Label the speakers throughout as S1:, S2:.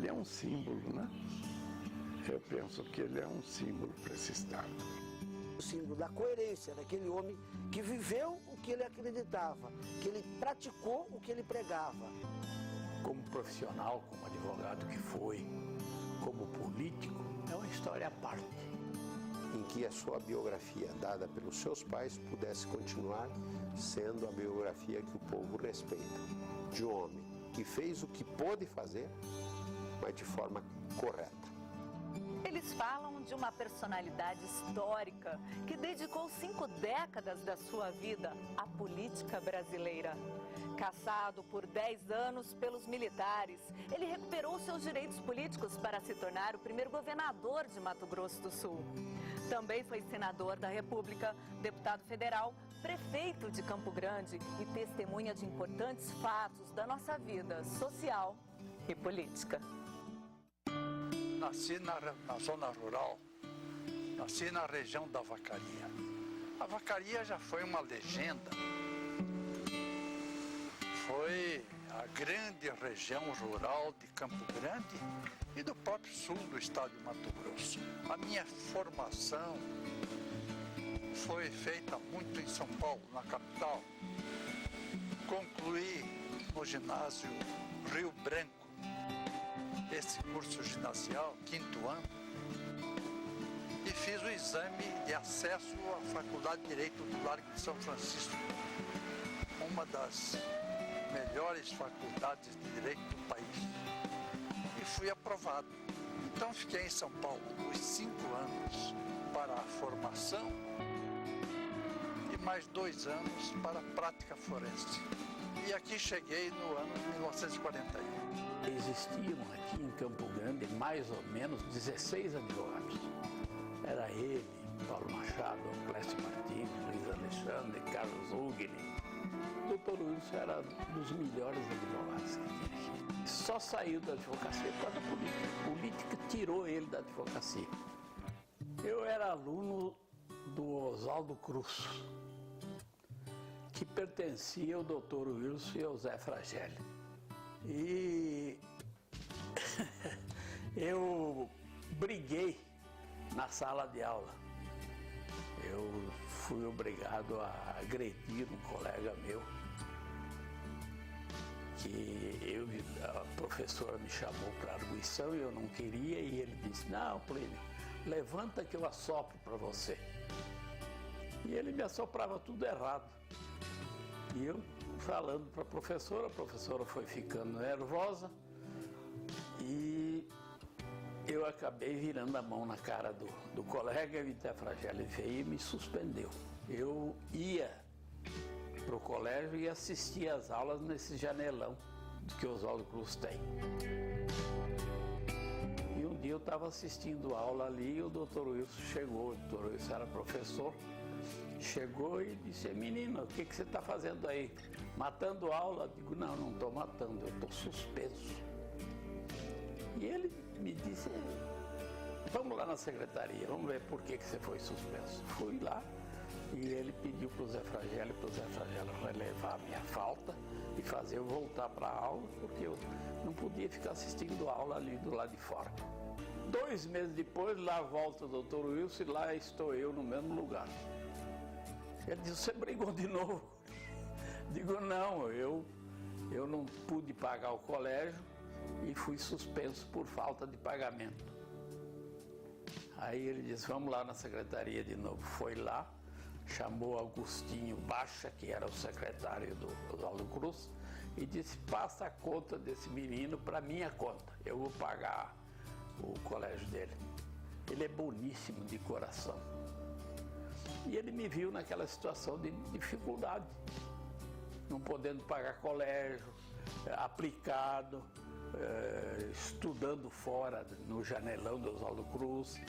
S1: ele é um símbolo, né? Eu penso que ele é um símbolo para esse Estado.
S2: O símbolo da coerência daquele homem que viveu o que ele acreditava, que ele praticou o que ele pregava.
S3: Como profissional, como advogado que foi, como político, é uma história à parte.
S4: Em que a sua biografia, dada pelos seus pais, pudesse continuar sendo a biografia que o povo respeita. De um homem que fez o que pôde fazer, mas de forma correta.
S5: Eles falam de uma personalidade histórica que dedicou 5 décadas da sua vida à política brasileira. Caçado por 10 anos pelos militares, ele recuperou seus direitos políticos para se tornar o primeiro governador de Mato Grosso do Sul. Também foi senador da República, deputado federal, prefeito de Campo Grande e testemunha de importantes fatos da nossa vida social e política.
S6: Nasci na zona rural, nasci na região da Vacaria. A Vacaria já foi uma legenda. Foi a grande região rural de Campo Grande e do próprio sul do estado de Mato Grosso. A minha formação foi feita muito em São Paulo, na capital. Concluí no ginásio Rio Branco, esse curso ginasial, 5º ano, e fiz o exame de acesso à Faculdade de Direito do Largo de São Francisco, uma das melhores faculdades de Direito do país, e fui aprovado. Então fiquei em São Paulo os 5 anos para a formação e mais 2 anos para a prática forense. E aqui cheguei no ano de 1941.
S3: Existiam aqui em Campo Grande mais ou menos 16 advogados. Era ele, Paulo Machado, Clécio Martins, Luiz Alexandre, Carlos Ugni. O Dr. Wilson era dos melhores advogados que tinha aqui. Só saiu da advocacia por causa da política. A política tirou ele da advocacia. Eu era aluno do Oswaldo Cruz, que pertencia ao Dr. Wilson e ao Zé Fragelli. E eu briguei na sala de aula. Eu fui obrigado a agredir um colega meu, que a professora me chamou para arguição e eu não queria, e ele disse: não, Plínio, levanta que eu assopro para você. E ele me assoprava tudo errado. E eu falando para a professora foi ficando nervosa e eu acabei virando a mão na cara do colega, e o Zé Fragelli veio e me suspendeu. Eu ia para o colégio e assistia às aulas nesse janelão que o Oswaldo Cruz tem. E um dia eu estava assistindo a aula ali e o Dr. Wilson chegou, o Dr. Wilson era professor, chegou e disse: menino, o que você está fazendo aí? Matando aula? Eu digo: não estou matando, eu estou suspenso. E ele me disse: vamos lá na secretaria, vamos ver por que você foi suspenso. Fui lá e ele pediu para o Zé Fragelli relevar a minha falta e fazer eu voltar para a aula, porque eu não podia ficar assistindo a aula ali do lado de fora. 2 meses depois, lá volta o Dr. Wilson e lá estou eu no mesmo lugar. Ele disse: você brigou de novo? Digo: não, eu não pude pagar o colégio e fui suspenso por falta de pagamento. Aí ele disse: vamos lá na secretaria de novo. Foi lá, chamou Agostinho Baixa, que era o secretário do Oswaldo Cruz, e disse: passa a conta desse menino para minha conta, eu vou pagar o colégio dele. Ele é boníssimo de coração. E ele me viu naquela situação de dificuldade, não podendo pagar colégio, aplicado, estudando fora no janelão do Oswaldo Cruz,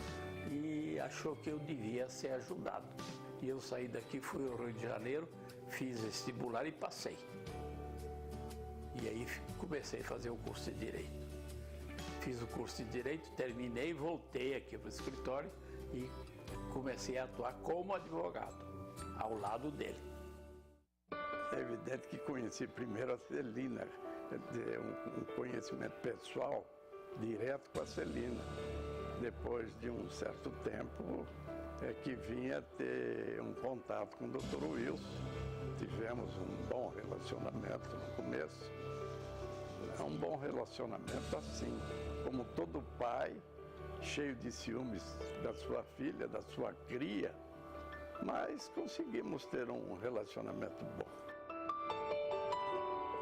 S3: e achou que eu devia ser ajudado. E eu saí daqui, fui ao Rio de Janeiro, fiz vestibular e passei. E aí comecei a fazer o curso de Direito. Fiz o curso de Direito, terminei, voltei aqui para o escritório e comecei a atuar como advogado, ao lado dele.
S1: É evidente que conheci primeiro a Celina, um conhecimento pessoal direto com a Celina. Depois de um certo tempo, é que vinha ter um contato com o Dr. Wilson. Tivemos um bom relacionamento no começo. É um bom relacionamento assim, como todo pai, cheio de ciúmes da sua filha, da sua cria, mas conseguimos ter um relacionamento bom.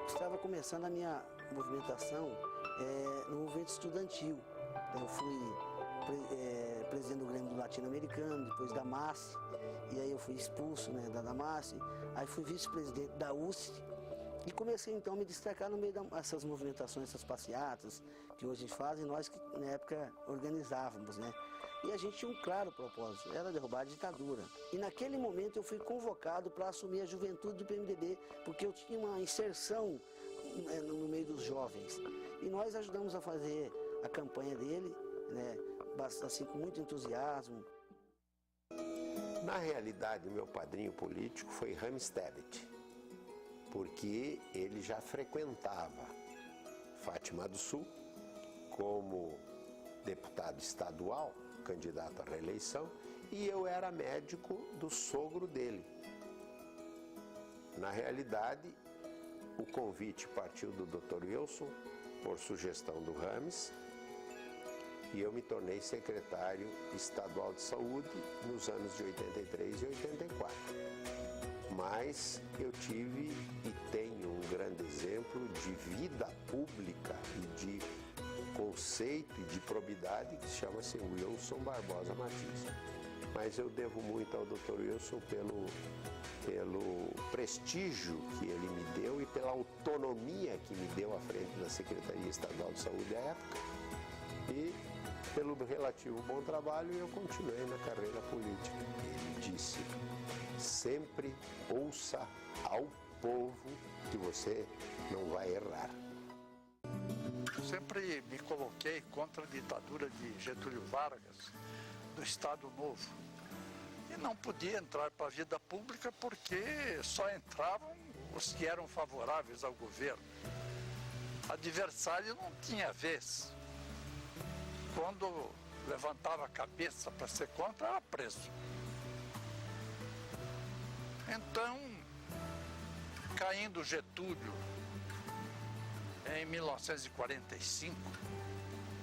S2: Estava começando a minha movimentação no movimento estudantil. Eu fui presidente do Grêmio do Latino-Americano, depois da MASSE, e aí eu fui expulso, né, da MASSE, aí fui vice-presidente da USP e comecei então a me destacar no meio dessas movimentações, essas passeatas que hoje a gente faz e nós que na época organizávamos, né? E a gente tinha um claro propósito, era derrubar a ditadura. E naquele momento eu fui convocado para assumir a juventude do PMDB, porque eu tinha uma inserção no meio dos jovens. E nós ajudamos a fazer a campanha dele, né, assim, com muito entusiasmo.
S4: Na realidade, o meu padrinho político foi Rames Tebet, porque ele já frequentava Fátima do Sul como deputado estadual, candidato à reeleição, e eu era médico do sogro dele. Na realidade, o convite partiu do Dr. Wilson, por sugestão do Rames, e eu me tornei secretário estadual de saúde nos anos de 83 e 84. Mas eu tive e tenho um grande exemplo de vida pública e de conceito e de probidade que chama-se Wilson Barbosa Martins. Mas eu devo muito ao Dr. Wilson pelo prestígio que ele me deu e pela autonomia que me deu à frente da Secretaria Estadual de Saúde à época. E pelo relativo bom trabalho eu continuei na carreira política. Ele disse: sempre ouça ao povo que você não vai errar.
S6: Sempre me coloquei contra a ditadura de Getúlio Vargas, do Estado Novo. E não podia entrar para a vida pública porque só entravam os que eram favoráveis ao governo. Adversário não tinha vez. Quando levantava a cabeça para ser contra, era preso. Então, caindo Getúlio em 1945,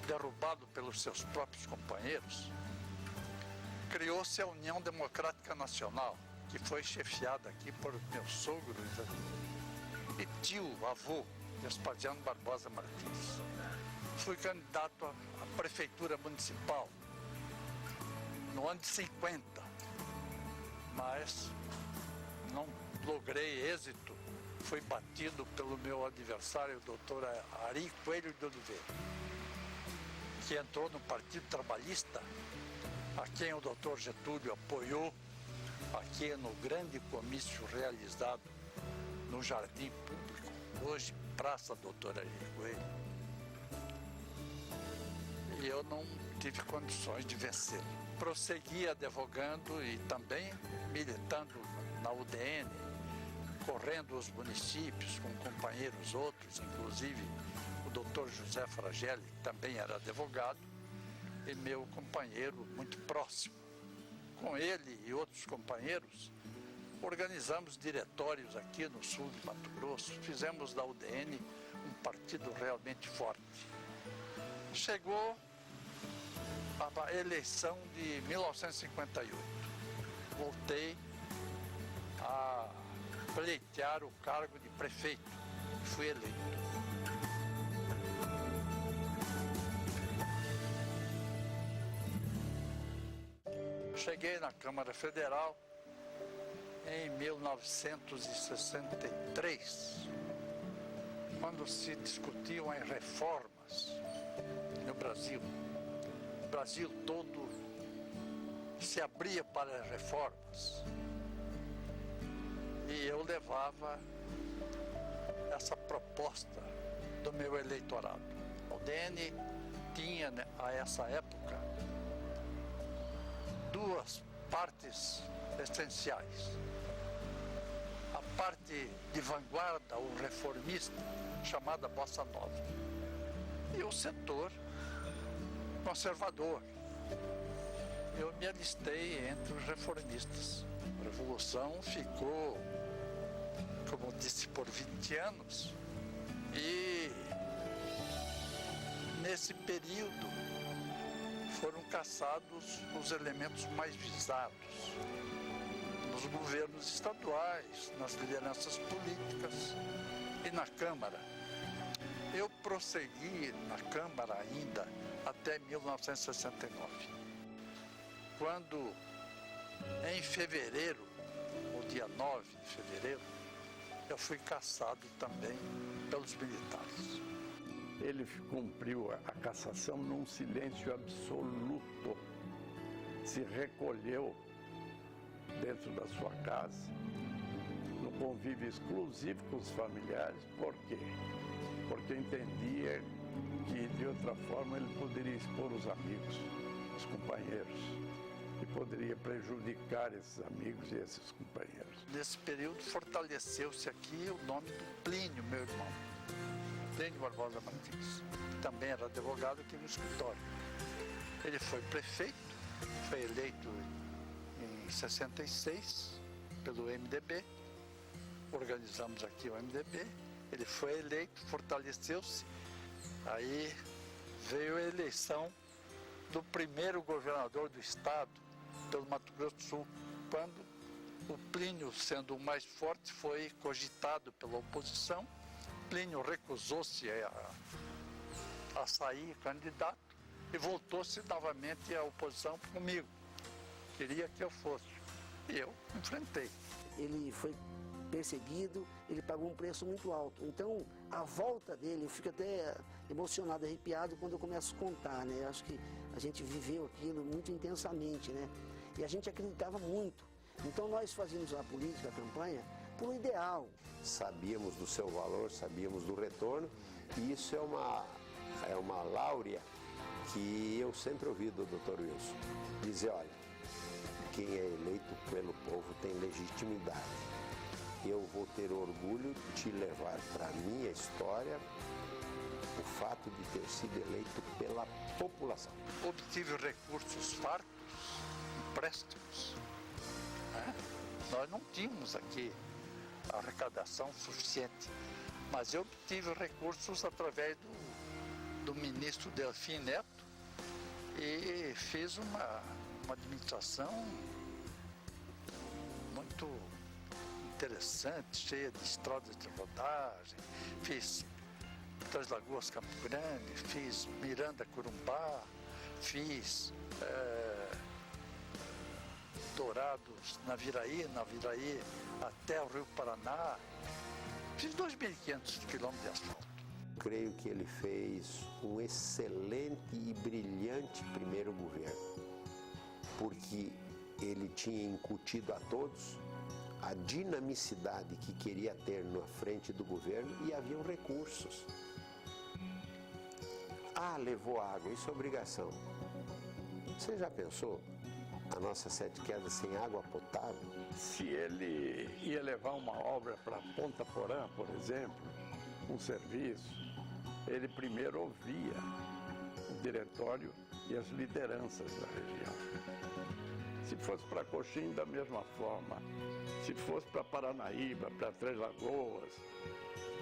S6: derrubado pelos seus próprios companheiros, criou-se a União Democrática Nacional, que foi chefiada aqui por meu sogro e tio, avô, Vespasiano Barbosa Martins. Fui candidato à prefeitura municipal no ano de 50, mas não logrei êxito. Fui batido pelo meu adversário, o doutor Ari Coelho de Oliveira, que entrou no Partido Trabalhista, a quem o doutor Getúlio apoiou aqui no grande comício realizado no Jardim Público, hoje Praça Doutor Ari Coelho. E eu não tive condições de vencê-lo. Prossegui advogando e também militando na UDN, correndo os municípios com companheiros outros, inclusive o doutor José Fragelli, que também era advogado, e meu companheiro muito próximo. Com ele e outros companheiros, organizamos diretórios aqui no sul de Mato Grosso, fizemos da UDN um partido realmente forte. Chegou a eleição de 1958. Voltei a pleitear o cargo de prefeito e fui eleito. Cheguei na Câmara Federal em 1963, quando se discutiam em reformas no Brasil. O Brasil todo se abria para reformas. E eu levava essa proposta do meu eleitorado. O DN tinha, a essa época, duas partes essenciais. A parte de vanguarda ou reformista, chamada Bossa Nova, e o setor conservador. Eu me alistei entre os reformistas. A Revolução ficou, como disse, por 20 anos. E nesse período foram caçados os elementos mais visados nos governos estaduais, nas lideranças políticas e na Câmara. Eu prossegui na Câmara ainda até 1969, quando em fevereiro, no dia 9 de fevereiro, eu fui cassado também pelos militares.
S1: Ele cumpriu a cassação num silêncio absoluto. Se recolheu dentro da sua casa, no convívio exclusivo com os familiares. Por quê? Porque entendia que, de outra forma, ele poderia expor os amigos, os companheiros, e poderia prejudicar esses amigos e esses companheiros.
S6: Nesse período, fortaleceu-se aqui o nome do Plínio, meu irmão. Plínio Barbosa Martins, que também era advogado aqui no escritório. Ele foi prefeito, foi eleito em 66 pelo MDB, organizamos aqui o MDB, ele foi eleito, fortaleceu-se, aí veio a eleição do primeiro governador do estado, pelo Mato Grosso do Sul, quando o Plínio, sendo o mais forte, foi cogitado pela oposição. Plínio recusou-se a sair candidato e voltou-se novamente à oposição comigo. Queria que eu fosse. E eu enfrentei.
S2: Ele foi perseguido, ele pagou um preço muito alto. Então, a volta dele, eu fico até emocionado, arrepiado quando eu começo a contar, né? Eu acho que a gente viveu aquilo muito intensamente, né? E a gente acreditava muito. Então, nós fazíamos a política, a campanha, por ideal.
S4: Sabíamos do seu valor, sabíamos do retorno, e isso é uma láurea que eu sempre ouvi do Dr. Wilson. Dizer, olha, quem é eleito pelo povo tem legitimidade. Eu vou ter orgulho de levar para a minha história o fato de ter sido eleito pela população.
S6: Obtive recursos fartos, empréstimos. Nós não tínhamos aqui arrecadação suficiente, mas eu obtive recursos através do ministro Delfim Neto e fiz uma administração muito interessante, cheia de estradas de rodagem. Fiz Três Lagoas, Campo Grande, fiz Miranda, Corumbá, fiz Dourados, Naviraí até o Rio Paraná. Fiz 2.500 quilômetros de asfalto.
S4: Creio que ele fez um excelente e brilhante primeiro governo, porque ele tinha incutido a todos a dinamicidade que queria ter na frente do governo e haviam recursos. Levou água, isso é obrigação. Você já pensou a nossa Sete Quedas sem água potável?
S1: Se ele ia levar uma obra para Ponta Porã, por exemplo, um serviço, ele primeiro ouvia o diretório e as lideranças da região. Se fosse para Coxim, da mesma forma. Se fosse para Paranaíba, para Três Lagoas,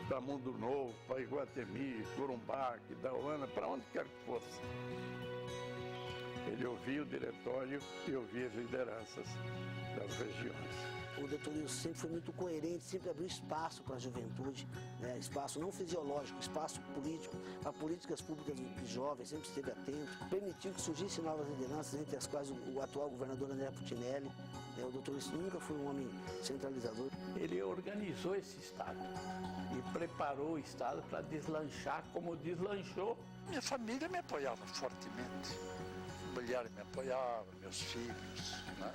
S1: para Mundo Novo, para Iguatemi, Corumbá, Quidauana, para onde quer que fosse. Ele ouvia o diretório e ouvia as lideranças das regiões.
S2: O Dr. Wilson sempre foi muito coerente, sempre abriu espaço para a juventude, né? Espaço não fisiológico, espaço político, para políticas públicas de jovens, sempre esteve atento, permitiu que surgissem novas lideranças, entre as quais o atual governador André Putinelli. O Dr. Wilson nunca foi um homem centralizador.
S3: Ele organizou esse Estado e preparou o Estado para deslanchar como deslanchou.
S6: Minha família me apoiava fortemente. A mulher me apoiava, meus filhos, né?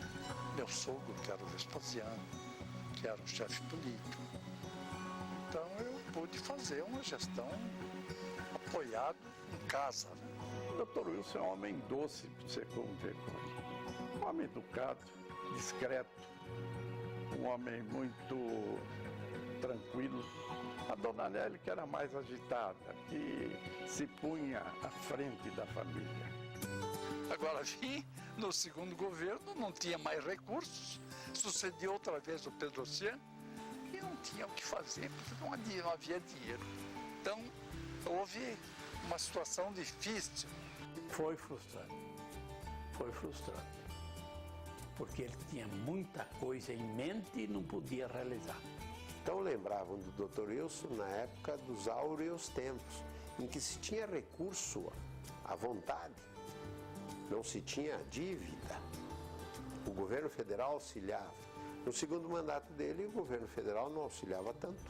S6: Meu sogro, que era o Vespasiano, que era o chefe político. Então eu pude fazer uma gestão apoiado em casa. Né?
S1: O Dr. Wilson é um homem doce de você conviver com ele. Um homem educado, discreto, um homem muito tranquilo. A dona Nelly, que era mais agitada, que se punha à frente da família.
S6: Agora vim no segundo governo, não tinha mais recursos, sucedeu outra vez o Pedro Oceano e não tinha o que fazer, porque não havia dinheiro. Então, houve uma situação difícil.
S3: Foi frustrante, porque ele tinha muita coisa em mente e não podia realizar.
S4: Então lembravam do Dr. Wilson na época dos áureos tempos, em que se tinha recurso à vontade, não se tinha dívida. O governo federal auxiliava. No segundo mandato dele, o governo federal não auxiliava tanto.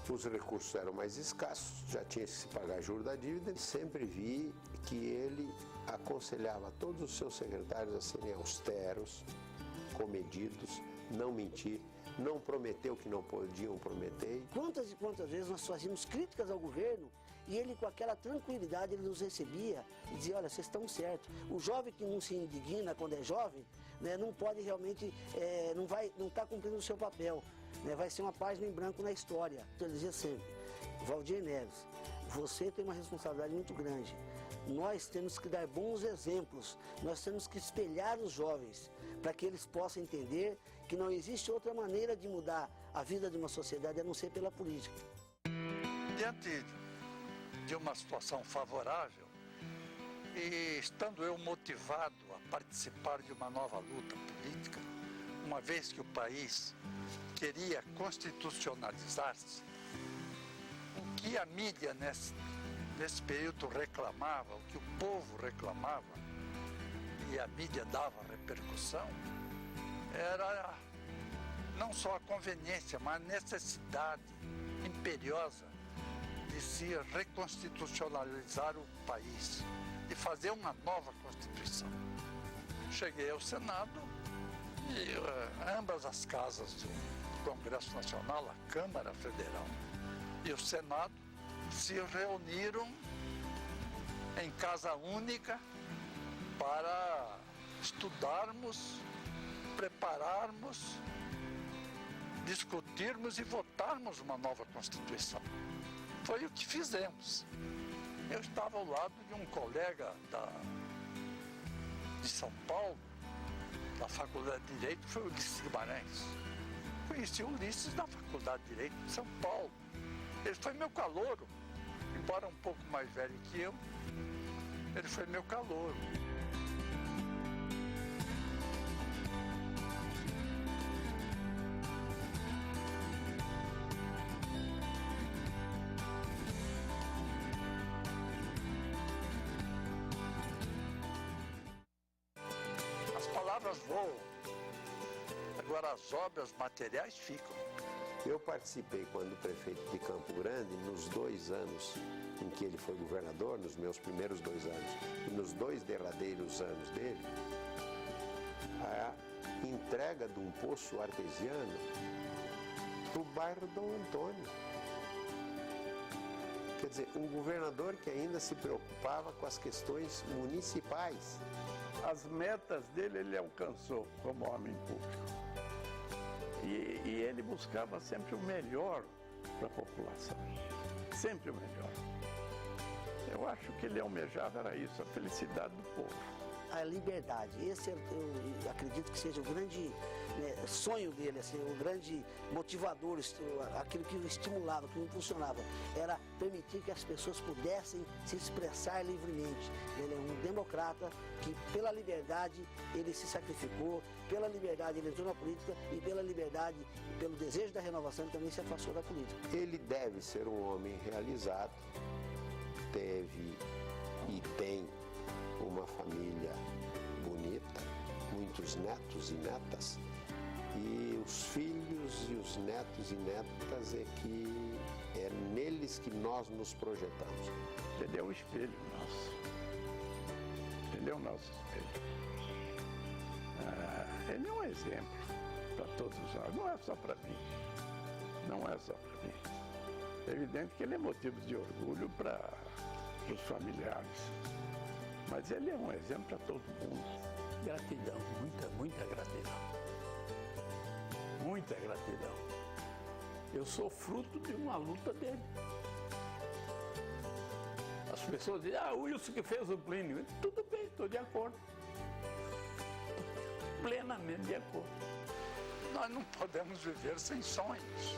S4: Os recursos eram mais escassos, já tinha que se pagar juros da dívida. Sempre vi que ele aconselhava todos os seus secretários a serem austeros, comedidos, não mentir, não prometer o que não podiam prometer.
S2: Quantas e quantas vezes nós fazíamos críticas ao governo e ele, com aquela tranquilidade, ele nos recebia e dizia: olha, vocês estão certos. O jovem que não se indigna quando é jovem, né, não pode realmente, não está cumprindo o seu papel, né, vai ser uma página em branco na história. Ele dizia sempre: Valdir Neves, você tem uma responsabilidade muito grande. Nós temos que dar bons exemplos, nós temos que espelhar os jovens para que eles possam entender que não existe outra maneira de mudar a vida de uma sociedade a não ser pela política.
S6: Diante de uma situação favorável e estando eu motivado a participar de uma nova luta política, uma vez que o país queria constitucionalizar-se, o que a mídia nesse período reclamava, o que o povo reclamava, e a mídia dava repercussão, era não só a conveniência, mas a necessidade imperiosa de se reconstitucionalizar o país, de fazer uma nova Constituição. Cheguei ao Senado e ambas as casas do Congresso Nacional, a Câmara Federal e o Senado, se reuniram em casa única para estudarmos, prepararmos, discutirmos e votarmos uma nova Constituição. Foi o que fizemos. Eu estava ao lado de um colega de São Paulo, da Faculdade de Direito, que foi o Ulisses Guimarães. Conheci o Ulisses na Faculdade de Direito de São Paulo. Ele foi meu calouro, embora um pouco mais velho que eu, ele foi meu calouro. As palavras voam, agora as obras materiais ficam.
S4: Eu participei quando prefeito de Campo Grande, nos 2 anos em que ele foi governador, nos meus primeiros 2 anos, e nos 2 derradeiros anos dele, a entrega de um poço artesiano para o bairro Dom Antônio. Quer dizer, um governador que ainda se preocupava com as questões municipais.
S1: As metas dele ele alcançou como homem público. E ele buscava sempre o melhor para a população. Sempre o melhor. Eu acho que ele almejava era isso, a felicidade do povo.
S2: A liberdade, esse eu acredito que seja o grande sonho dele, assim, o grande motivador, aquilo que o estimulava, que o impulsionava, era permitir que as pessoas pudessem se expressar livremente. Ele é um democrata que, pela liberdade, ele se sacrificou, pela liberdade ele entrou na política e pela liberdade, pelo desejo da renovação, ele também se afastou da política.
S4: Ele deve ser um homem realizado, teve e tem uma família bonita, muitos netos e netas, e os filhos e os netos e netas é neles que nós nos projetamos.
S1: Ele é o espelho nosso. Ele é o nosso espelho. Ele é um exemplo para todos nós, não é só para mim. Não é só para mim. É evidente que ele é motivo de orgulho para os familiares. Mas ele é um exemplo para todo mundo.
S3: Gratidão, muita gratidão. Muita gratidão. Eu sou fruto de uma luta dele. As pessoas dizem, o Wilson que fez o Plínio. Tudo bem, estou de acordo. acordo. Plenamente de acordo.
S6: Nós não podemos viver sem sonhos.